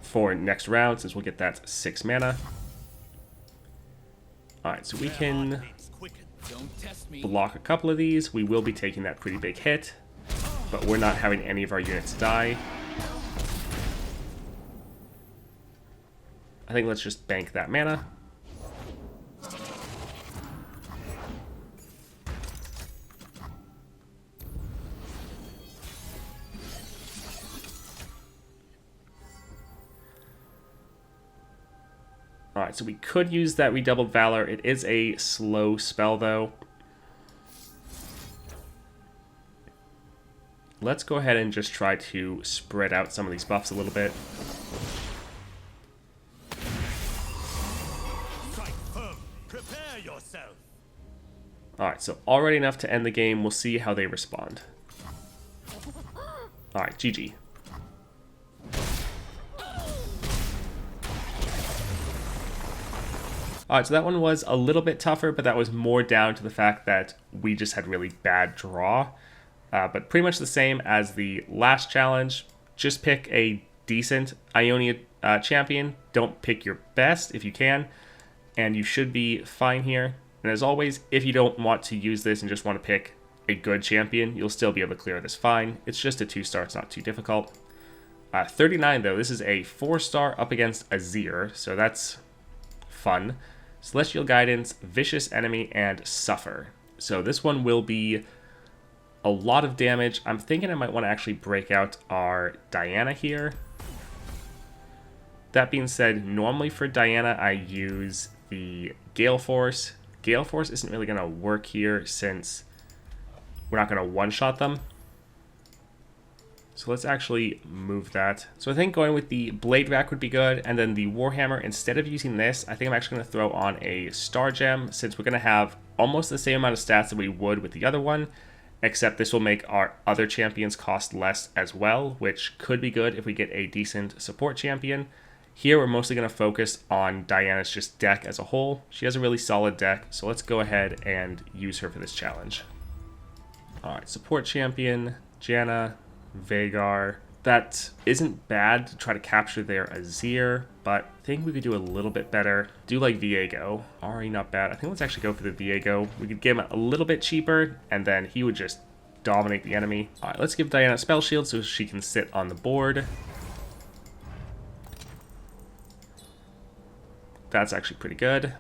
for next round, since we'll get that 6 mana. Alright, so we can Don't test me. block a couple of these. We will be taking that pretty big hit, but we're not having any of our units die. I think let's just bank that mana. Alright, so we could use that Redoubled Valor. It is a slow spell, though. Let's go ahead and just try to spread out some of these buffs a little bit. Strike firm. Prepare yourself. Alright, so already enough to end the game. We'll see how they respond. Alright, GG. Alright, so that one was a little bit tougher, but that was more down to the fact that we just had really bad draw. But pretty much the same as the last challenge. Just pick a decent Ionia champion. Don't pick your best if you can. And you should be fine here. And as always, if you don't want to use this and just want to pick a good champion, you'll still be able to clear this fine. It's just a 2-star, it's not too difficult. 39 though, this is a 4-star up against Azir, so that's fun. Celestial Guidance, Vicious Enemy, and Suffer. So this one will be a lot of damage. I'm thinking I might want to actually break out our Diana here. That being said, normally for Diana I use the Gale Force. Gale Force isn't really going to work here since we're not going to one-shot them. So let's actually move that. So I think going with the Blade Rack would be good, and then the Warhammer, instead of using this, I think I'm actually going to throw on a Star Gem, since we're going to have almost the same amount of stats that we would with the other one, except this will make our other champions cost less as well, which could be good if we get a decent support champion. Here we're mostly going to focus on Diana's just deck as a whole. She has a really solid deck, so let's go ahead and use her for this challenge. Alright, support champion, Janna, Veigar. That isn't bad to try to capture their Azir, but I think we could do a little bit better. Do like Viego. Already not bad. I think let's actually go for the Viego. We could give him a little bit cheaper, and then he would just dominate the enemy. Alright, let's give Diana a spell shield so she can sit on the board. That's actually pretty good.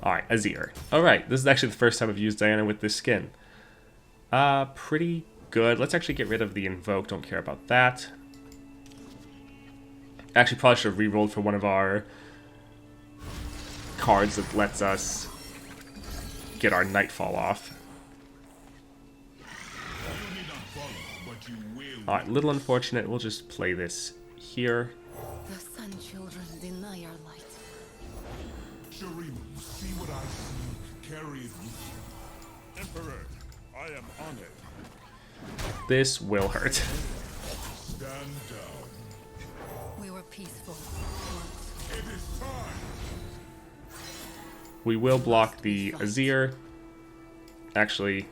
Alright, Azir. Alright, this is actually the first time I've used Diana with this skin. Pretty good. Let's actually get rid of the Invoke. Don't care about that. Actually, probably should have re-rolled for one of our cards that lets us get our Nightfall off. Alright, little unfortunate. We'll just play this here. The Sun Children deny our light. Shireen, see what I see. Carry it with you. Emperor, I am honored. This will hurt. Stand down. We were peaceful once. It is time. We will block the Azir. Actually,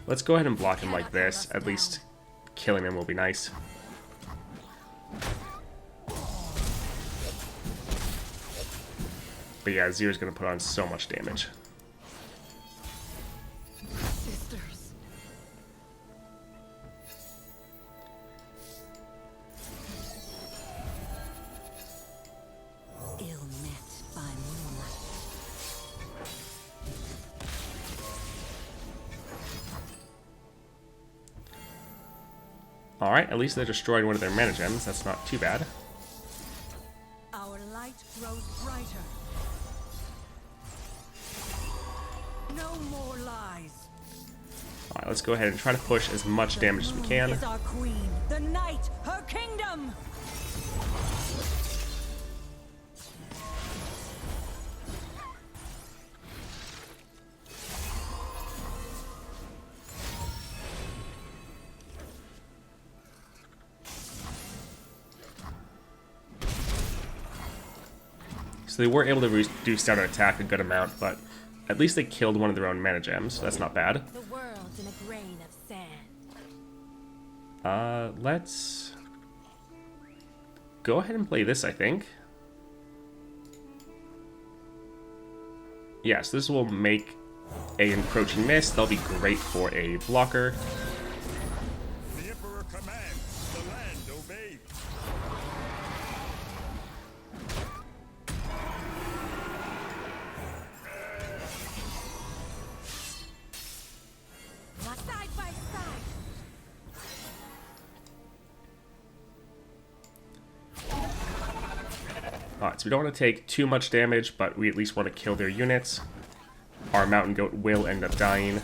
let's go ahead and block him like this. At least killing him will be nice. But yeah, Azir's going to put on so much damage. Sisters. Ill met by moonlight. Alright, at least they destroyed one of their mana gems. That's not too bad. Our light grows brighter. No more lies. Alright, let's go ahead and try to push as much damage as we can. Is our queen, the night, her kingdom. So they were able to reduce down our attack a good amount, but at least they killed one of their own mana gems, so that's not bad. The world's in a grain of sand. Let's go ahead and play this, I think. Yes, this will make a encroaching mist. That'll be great for a blocker. The Emperor commands, the land obeys. Side by side. Alright, Alright, so we don't want to take too much damage, but we at least want to kill their units. Our mountain goat will end up dying.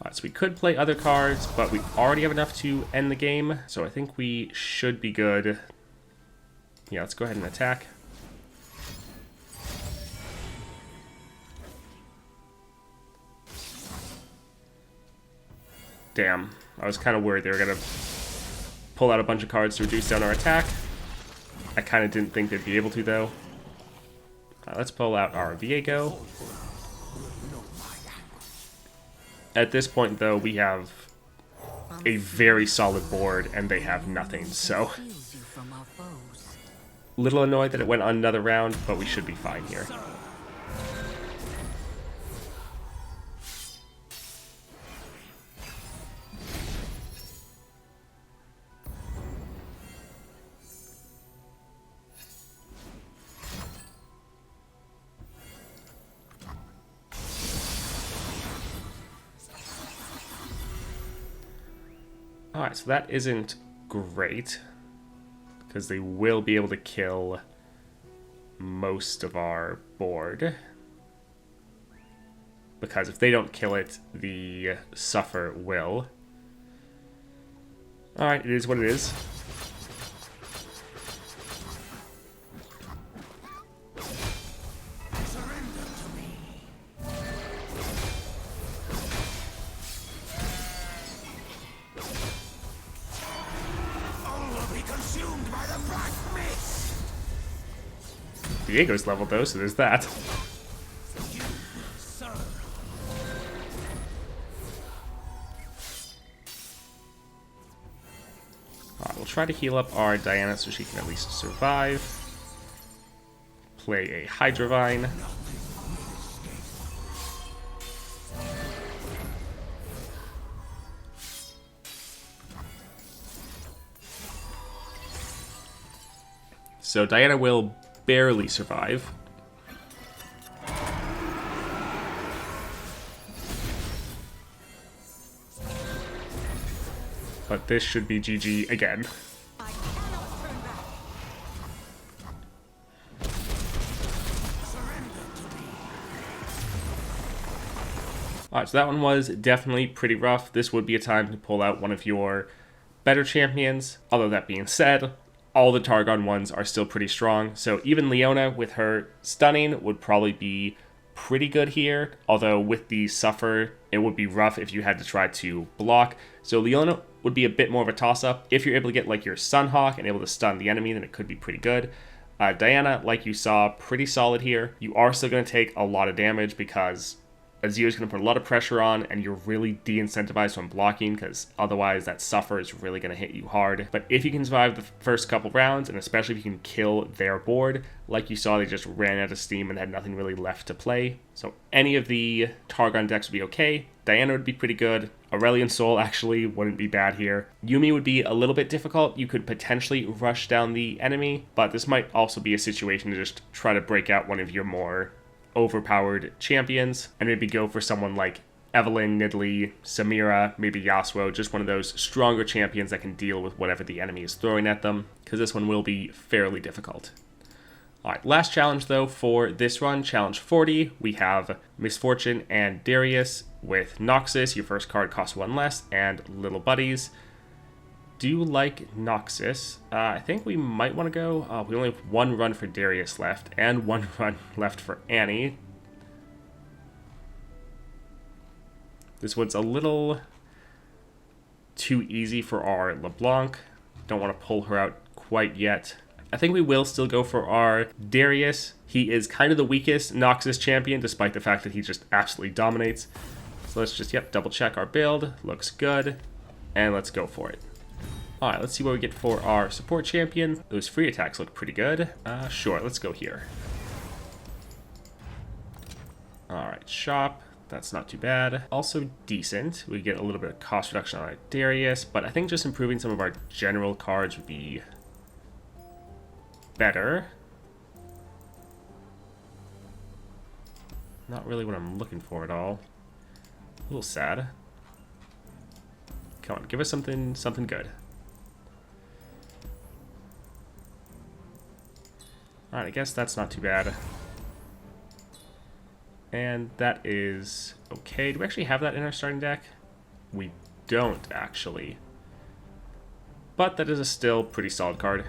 Alright, so we could play other cards, but we already have enough to end the game, so I think we should be good. Yeah, let's go ahead and attack. Damn, I was kind of worried they were going to pull out a bunch of cards to reduce down our attack. I kind of didn't think they'd be able to, though. Let's pull out our Viego. At this point, though, we have a very solid board, and they have nothing, so... Shields you from our foes. Little annoyed that it went on another round, but we should be fine here. Alright, so that isn't great, because they will be able to kill most of our board. Because if they don't kill it, the Suffer will. Alright, it is what it is. Viego's leveled though, so there's that. Alright, we'll try to heal up our Diana so she can at least survive. Play a Hydrovine. So Diana will barely survive. But this should be GG again. Alright, so that one was definitely pretty rough. This would be a time to pull out one of your better champions. Although that being said, all the Targon ones are still pretty strong. So even Leona with her stunning would probably be pretty good here. Although with the Suffer, it would be rough if you had to try to block. So Leona would be a bit more of a toss-up. If you're able to get like your Sunhawk and able to stun the enemy, then it could be pretty good. Diana, like you saw, pretty solid here. You are still going to take a lot of damage because Azir is going to put a lot of pressure on, and you're really de-incentivized from blocking, because otherwise that Suffer is really going to hit you hard. But if you can survive the first couple rounds, and especially if you can kill their board, like you saw, they just ran out of steam and had nothing really left to play. So any of the Targon decks would be okay. Diana would be pretty good. Aurelion Sol actually wouldn't be bad here. Yuumi would be a little bit difficult. You could potentially rush down the enemy, but this might also be a situation to just try to break out one of your more overpowered champions and maybe go for someone like Evelynn, Nidalee, Samira, maybe Yasuo, just one of those stronger champions that can deal with whatever the enemy is throwing at them, because this one will be fairly difficult. Alright, last challenge though for this run, challenge 40, we have Miss Fortune and Darius with Noxus. Your first card costs 1 less, and Little Buddies. Do like Noxus. I think we might want to go. We only have 1 run for Darius left, and 1 run left for Annie. This one's a little too easy for our LeBlanc. Don't want to pull her out quite yet. I think we will still go for our Darius. He is kind of the weakest Noxus champion, despite the fact that he just absolutely dominates. So let's just, double check our build. Looks good. And let's go for it. Alright, let's see what we get for our support champion. Those free attacks look pretty good. Sure, let's go here. Alright, shop. That's not too bad. Also decent. We get a little bit of cost reduction on our Darius, but I think just improving some of our general cards would be better. Not really what I'm looking for at all. A little sad. Come on, give us something good. Alright, I guess that's not too bad. And that is okay. Do we actually have that in our starting deck? We don't, actually. But that is a still pretty solid card.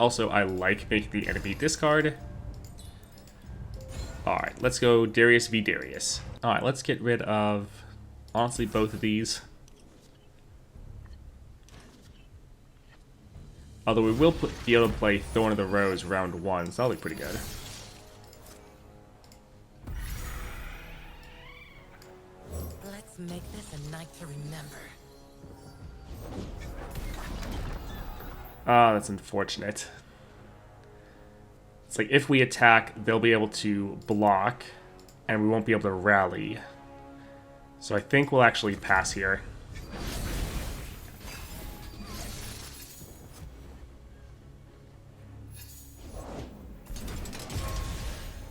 Also, I like making the enemy discard. Alright, let's go Darius v. Darius. Alright, let's get rid of, honestly, both of these. Although we will be able to play Thorn of the Rose round 1, so that'll be pretty good. Let's make this a night to remember. Ah, that's unfortunate. It's like if we attack, they'll be able to block, and we won't be able to rally. So I think we'll actually pass here.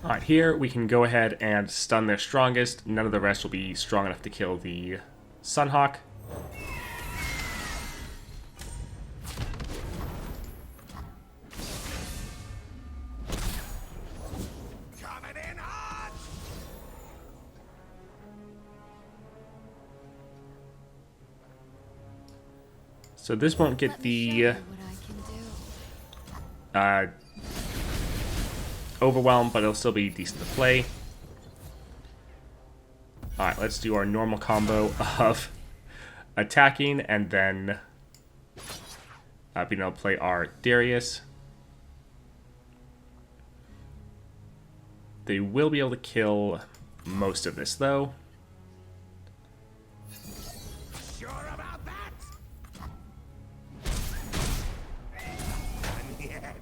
Alright, here we can go ahead and stun their strongest. None of the rest will be strong enough to kill the Sunhawk. Coming in hot! So this won't get Let me show the you what I can do. Overwhelm, but it'll still be decent to play. Alright, let's do our normal combo of attacking and then being able to play our Darius. They will be able to kill most of this, though. Sure about that? Yes.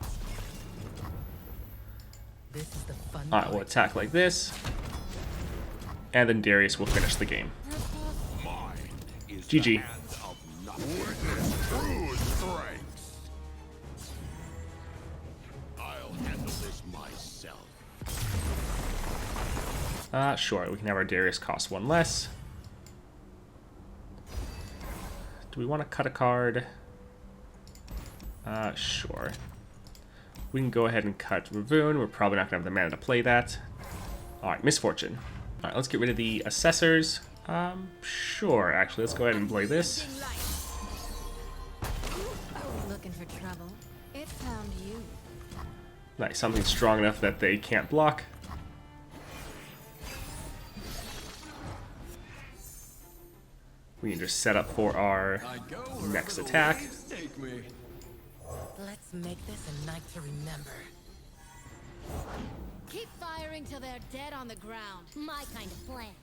This is the fun Alright, we'll attack like this. And then Darius will finish the game. Mine is GG. the hands of nothing. Witness true strength. I'll handle this myself. Sure, we can have our Darius cost 1 less. Do we want to cut a card? Sure. We can go ahead and cut Ravoon. We're probably not going to have the mana to play that. Alright, Misfortune. Alright, let's get rid of the Assessors. Sure, actually, let's go ahead and play this. Looking for trouble? It found you. Nice, something strong enough that they can't block. We can just set up for our next attack. Let's make this a night to remember. Keep firing till they're dead on the ground. My kind of plan.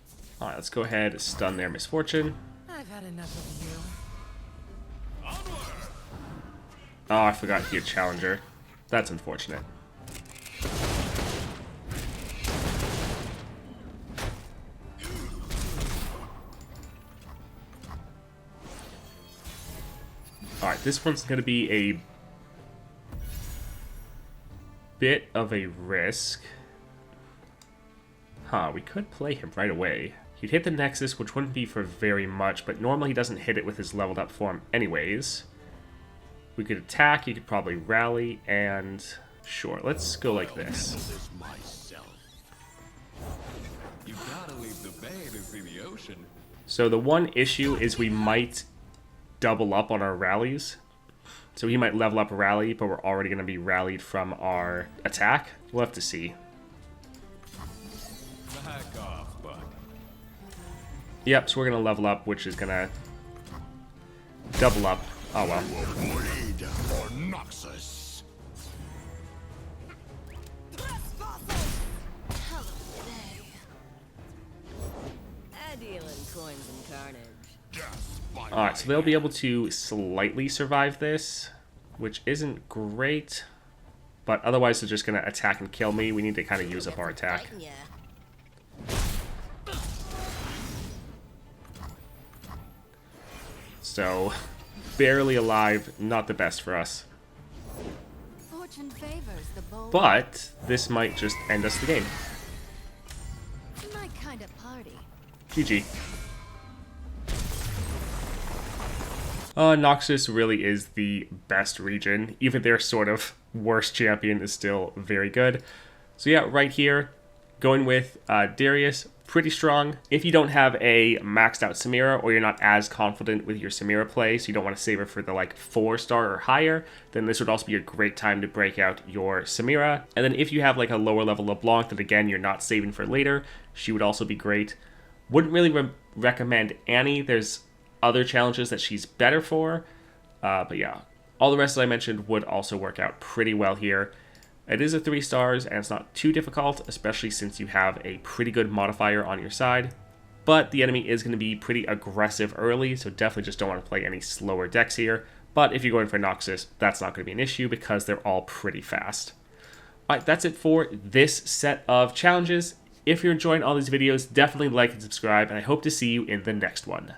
Alright, let's go ahead and stun their Misfortune. I've had enough of you. Oh, I forgot he had Challenger. That's unfortunate. Alright, this one's going to be a bit of a risk. Huh, we could play him right away. He'd hit the Nexus, which wouldn't be for very much, but normally he doesn't hit it with his leveled up form anyways. We could attack, he could probably rally, and sure, let's go like this. This myself. You gotta leave the bay to see the ocean. So the one issue is we might double up on our rallies. So he might level up rally, but we're already going to be rallied from our attack. We'll have to see. Back off, bud. Yep, so we're going to level up, which is going to double up. Oh well. Bleed for Noxus. I deal in coins and carnage. Death by Alright, so they'll be able to slightly survive this, which isn't great. But otherwise they're just going to attack and kill me. We need to kind of use up our attack. Yeah. So, barely alive, not the best for us. Fortune Fortune favors the bold. But this might just end us the game. My kind of party. GG. Noxus really is the best region. Even their sort of worst champion is still very good. So yeah, right here, going with Darius, pretty strong. If you don't have a maxed out Samira, or you're not as confident with your Samira play, so you don't want to save her for the like 4-star or higher, then this would also be a great time to break out your Samira. And then if you have like a lower level LeBlanc that again you're not saving for later, she would also be great. Wouldn't really recommend Annie. There's other challenges that she's better for, but yeah, all the rest that I mentioned would also work out pretty well here. It is a 3 stars and it's not too difficult, especially since you have a pretty good modifier on your side, but the enemy is going to be pretty aggressive early, so definitely just don't want to play any slower decks here. But if you're going for Noxus, that's not going to be an issue because they're all pretty fast. Alright, that's it for this set of challenges. If you're enjoying all these videos, definitely like and subscribe, and I hope to see you in the next one.